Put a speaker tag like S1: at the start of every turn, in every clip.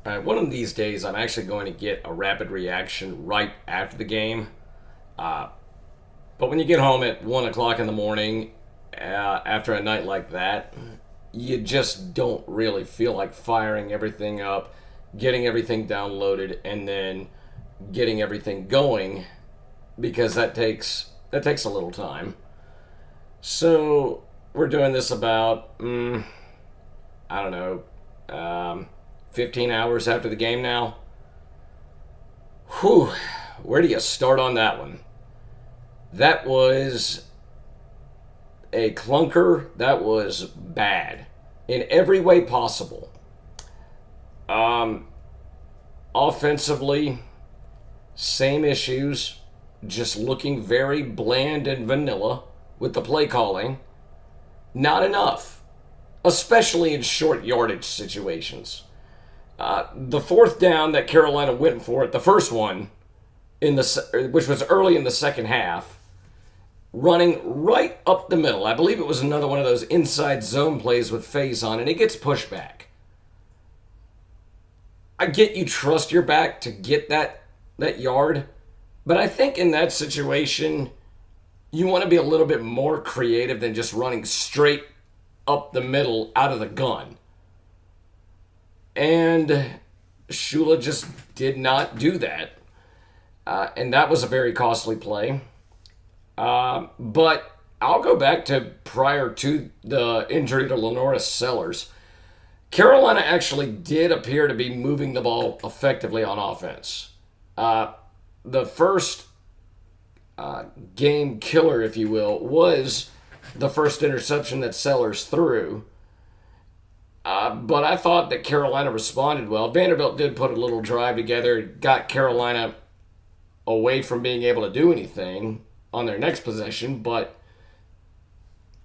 S1: One of these days, I'm actually going to get a rapid reaction right after the game. Uh, but when you get home at 1 o'clock in the morning after a night like that, you just don't really feel like firing everything up, getting everything downloaded, and then getting everything going because that takes a little time. So we're doing this about I don't know, 15 hours after the game now. Whew, where do you start on that one? That was a clunker. That was bad in every way possible. Um, Offensively, same issues, just looking very bland and vanilla with the play calling. Not enough, especially in short yardage situations. The fourth down that Carolina went for it, the first one, which was early in the second half, running right up the middle. I believe it was another one of those inside zone plays with phase on, and it gets pushed back. I get you trust your back to get that yard, but I think in that situation, you want to be a little bit more creative than just running straight up the middle out of the gun. And Shula just did not do that. And that was a very costly play. But I'll go back to prior to the injury to Lenora Sellers. Carolina actually did appear to be moving the ball effectively on offense. The first game killer, if you will, was the first interception that Sellers threw. But I thought that Carolina responded well. Vanderbilt did put a little drive together, got Carolina away from being able to do anything on their next possession, but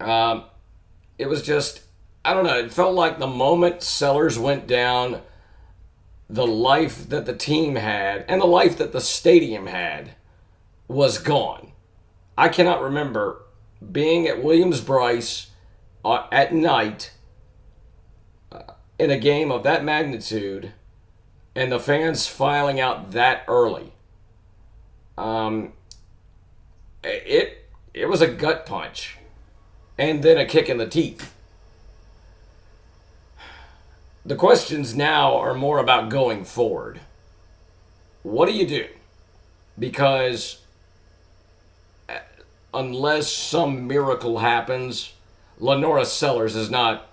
S1: it was just, I don't know, it felt like the moment Sellers went down, the life that the team had and the life that the stadium had was gone. I cannot remember being at Williams-Brice at night in a game of that magnitude and the fans filing out that early. It was a gut punch and then a kick in the teeth. The questions now are more about going forward. What do you do? Because unless some miracle happens, Lenora Sellers is not,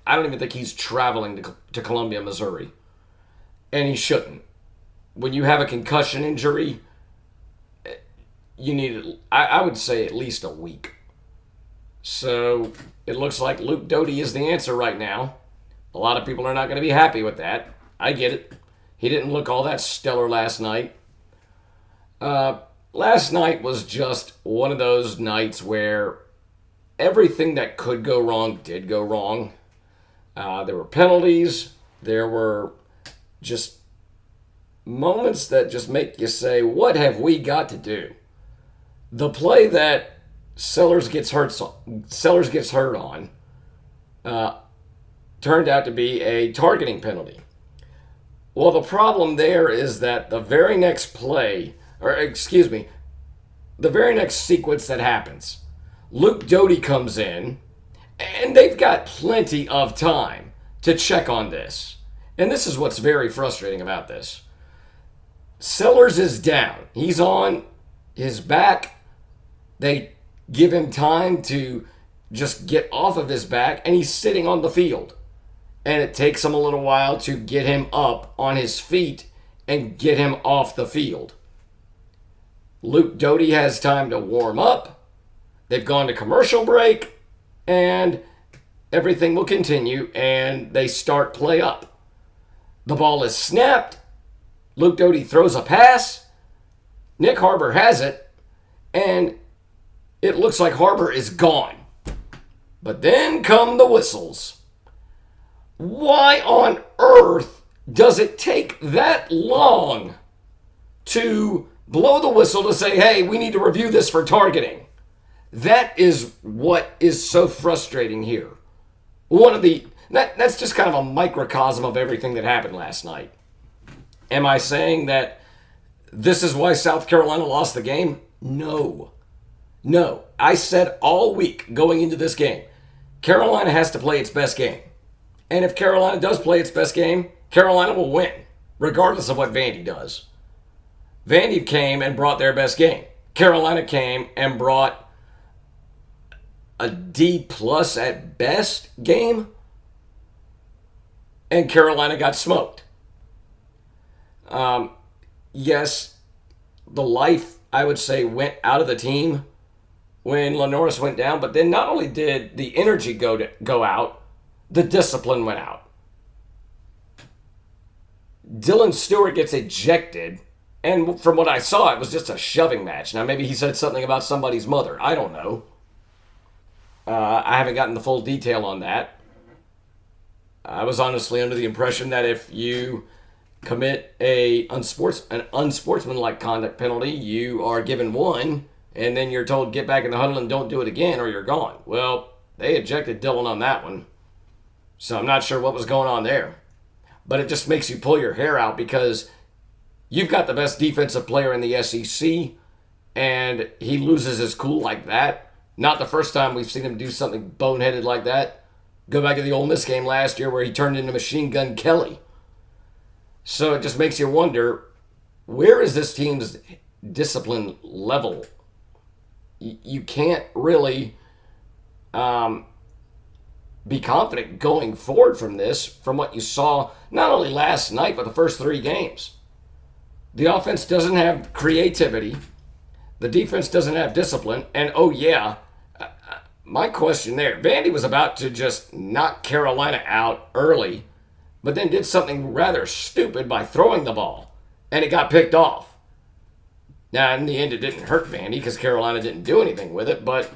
S1: I don't even think he's traveling to Columbia, Missouri. And he shouldn't. When you have a concussion injury, you need, I would say, at least a week. So it looks like Luke Doty is the answer right now. A lot of people are not going to be happy with that. I get it. He didn't look all that stellar last night. Last night was just one of those nights where everything that could go wrong did go wrong. There were penalties. There were just moments that just make you say, what have we got to do? The play that Sellers gets hurt on turned out to be a targeting penalty. Well, the problem there is that the very next play, the very next sequence that happens, Luke Doty comes in, and they've got plenty of time to check on this. And this is what's very frustrating about this. Sellers is down. He's on his back. They give him time to just get off of his back, and he's sitting on the field. And it takes him a little while to get him up on his feet and get him off the field. Luke Doty has time to warm up. They've gone to commercial break, and everything will continue, and they start play up. The ball is snapped. Luke Doty throws a pass. Nick Harbor has it, and it looks like Harbor is gone. But then come the whistles. Why on earth does it take that long to blow the whistle to say, hey, we need to review this for targeting? That is what is so frustrating here. One of the That's just kind of a microcosm of everything that happened last night. Am I saying that this is why South Carolina lost the game? No. No. I said all week going into this game, Carolina has to play its best game. And if Carolina does play its best game, Carolina will win, regardless of what Vandy does. Vandy came and brought their best game. Carolina came and brought a D plus at best game, and Carolina got smoked. Yes, the life, I would say, went out of the team when Lenoris went down, but then not only did the energy go out, the discipline went out. Dylan Stewart gets ejected, and from what I saw, it was just a shoving match. Now, maybe he said something about somebody's mother. I don't know. I haven't gotten the full detail on that. I was honestly under the impression that if you commit an unsportsmanlike conduct penalty, you are given one, and then you're told get back in the huddle and don't do it again or you're gone. Well, they ejected Dylan on that one, so I'm not sure what was going on there. But it just makes you pull your hair out because you've got the best defensive player in the SEC, and he loses his cool like that. Not the first time we've seen him do something boneheaded like that. Go back to the Ole Miss game last year where he turned into Machine Gun Kelly. So it just makes you wonder, where is this team's discipline level? You can't really be confident going forward from this, from what you saw not only last night, but the first three games. The offense doesn't have creativity. The defense doesn't have discipline. And, oh, yeah, my question there, Vandy was about to just knock Carolina out early, but then did something rather stupid by throwing the ball, and it got picked off. Now, in the end, it didn't hurt Vandy because Carolina didn't do anything with it, but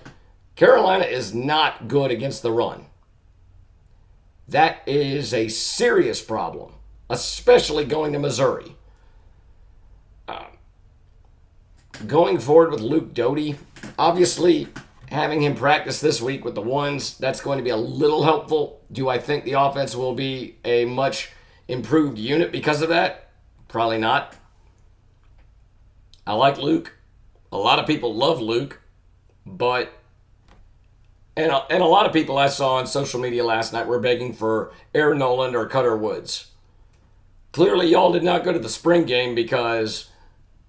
S1: Carolina is not good against the run. That is a serious problem, especially going to Missouri. Going forward with Luke Doty, obviously having him practice this week with the ones, that's going to be a little helpful. Do I think the offense will be a much improved unit because of that? Probably not. I like Luke. A lot of people love Luke, but and a lot of people I saw on social media last night were begging for Aaron Noland or Cutter Woods. Clearly, y'all did not go to the spring game because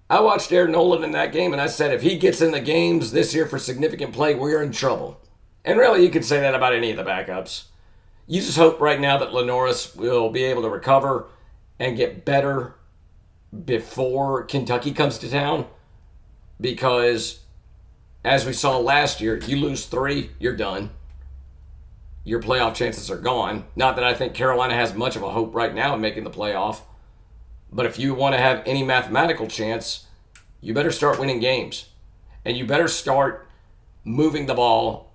S1: I watched Aaron Noland in that game, and I said if he gets in the games this year for significant play, we're in trouble. And really, you could say that about any of the backups. You just hope right now that Lenoris will be able to recover and get better before Kentucky comes to town, because as we saw last year, you lose 3, you're done. Your playoff chances are gone. Not that I think Carolina has much of a hope right now in making the playoff, but if you want to have any mathematical chance, you better start winning games. And you better start moving the ball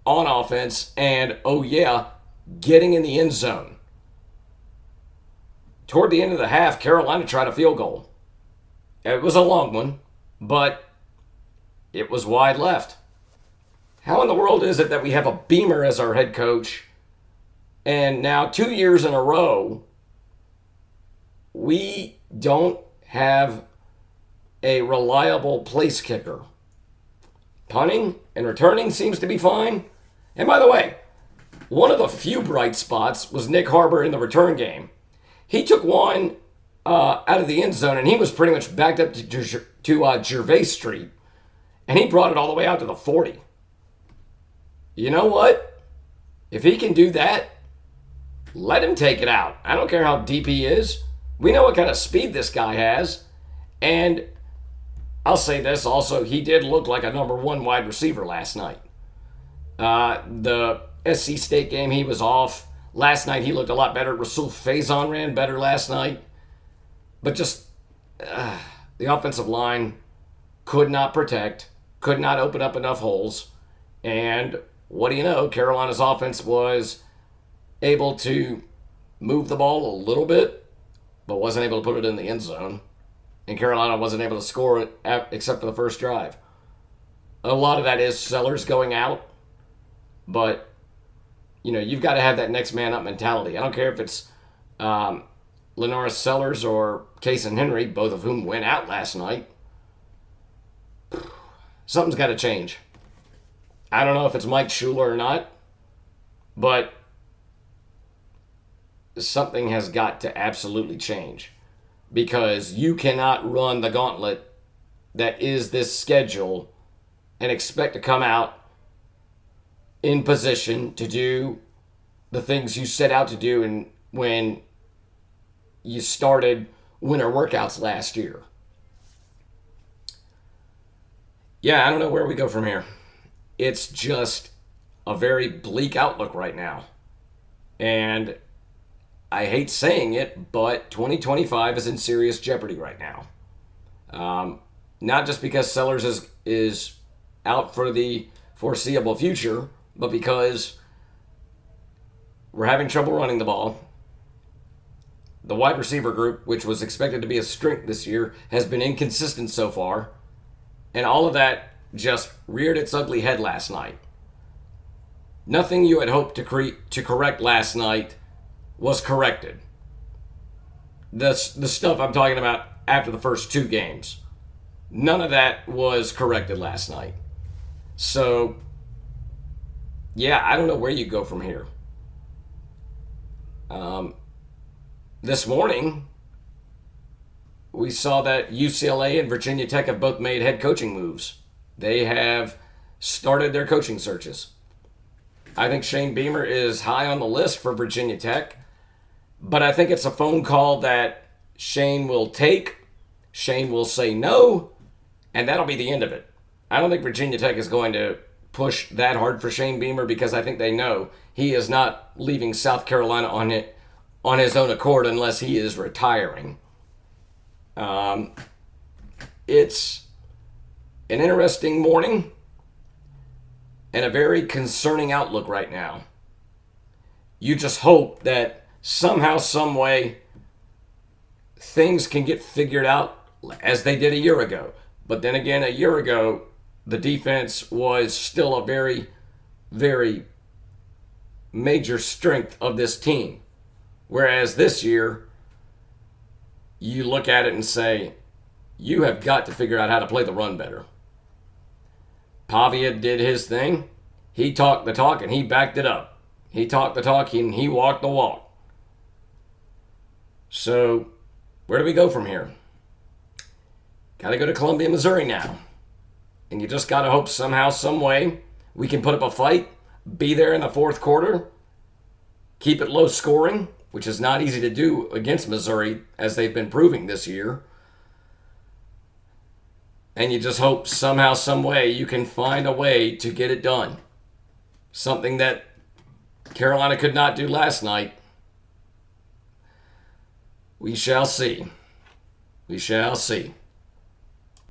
S1: on offense and, oh yeah, getting in the end zone. Toward the end of the half, Carolina tried a field goal. It was a long one, but it was wide left. How in the world is it that we have a Beamer as our head coach, and now 2 years in a row, we don't have a reliable place kicker? Punting and returning seems to be fine. And by the way, one of the few bright spots was Nick Harbor in the return game. He took one out of the end zone, and he was pretty much backed up to Gervais Street, and he brought it all the way out to the 40. You know what? If he can do that, let him take it out. I don't care how deep he is. We know what kind of speed this guy has. And I'll say this also, he did look like a number 1 wide receiver last night. The SC State game, he was off. Last night, he looked a lot better. Rasul Faison ran better last night. But just the offensive line could not protect, could not open up enough holes. And what do you know? Carolina's offense was able to move the ball a little bit, but wasn't able to put it in the end zone. And Carolina wasn't able to score it except for the first drive. A lot of that is Sellers going out, but you've got to have that next man up mentality. I don't care if it's Lenoris Sellers or Case and Henry, both of whom went out last night. Something's got to change. I don't know if it's Mike Schuler or not, but something has got to absolutely change because you cannot run the gauntlet that is this schedule and expect to come out in position to do the things you set out to do and when you started winter workouts last year. Yeah, I don't know where we go from here. It's just a very bleak outlook right now. And I hate saying it, but 2025 is in serious jeopardy right now. Not just because Sellers is out for the foreseeable future, but because we're having trouble running the ball. The wide receiver group, which was expected to be a strength this year, has been inconsistent so far. And all of that just reared its ugly head last night. Nothing you had hoped to correct last night was corrected. The stuff I'm talking about after the first two games, none of that was corrected last night. So, yeah, I don't know where you go from here. This morning, we saw that UCLA and Virginia Tech have both made head coaching moves. They have started their coaching searches. I think Shane Beamer is high on the list for Virginia Tech, but I think it's a phone call that Shane will take, Shane will say no, and that'll be the end of it. I don't think Virginia Tech is going to push that hard for Shane Beamer because I think they know he is not leaving South Carolina on his own accord unless he is retiring. It's an interesting morning and a very concerning outlook right now. You just hope that somehow, some way, things can get figured out as they did a year ago. But then again, a year ago, the defense was still a very, very major strength of this team. Whereas this year, you look at it and say, you have got to figure out how to play the run better. Pavia did his thing. He talked the talk and he backed it up. He talked the talk and he walked the walk. So, where do we go from here? Got to go to Columbia, Missouri now. And you just got to hope somehow, some way, we can put up a fight, be there in the fourth quarter, keep it low scoring, which is not easy to do against Missouri, as they've been proving this year. And you just hope somehow, some way, you can find a way to get it done. Something that Carolina could not do last night. We shall see. We shall see.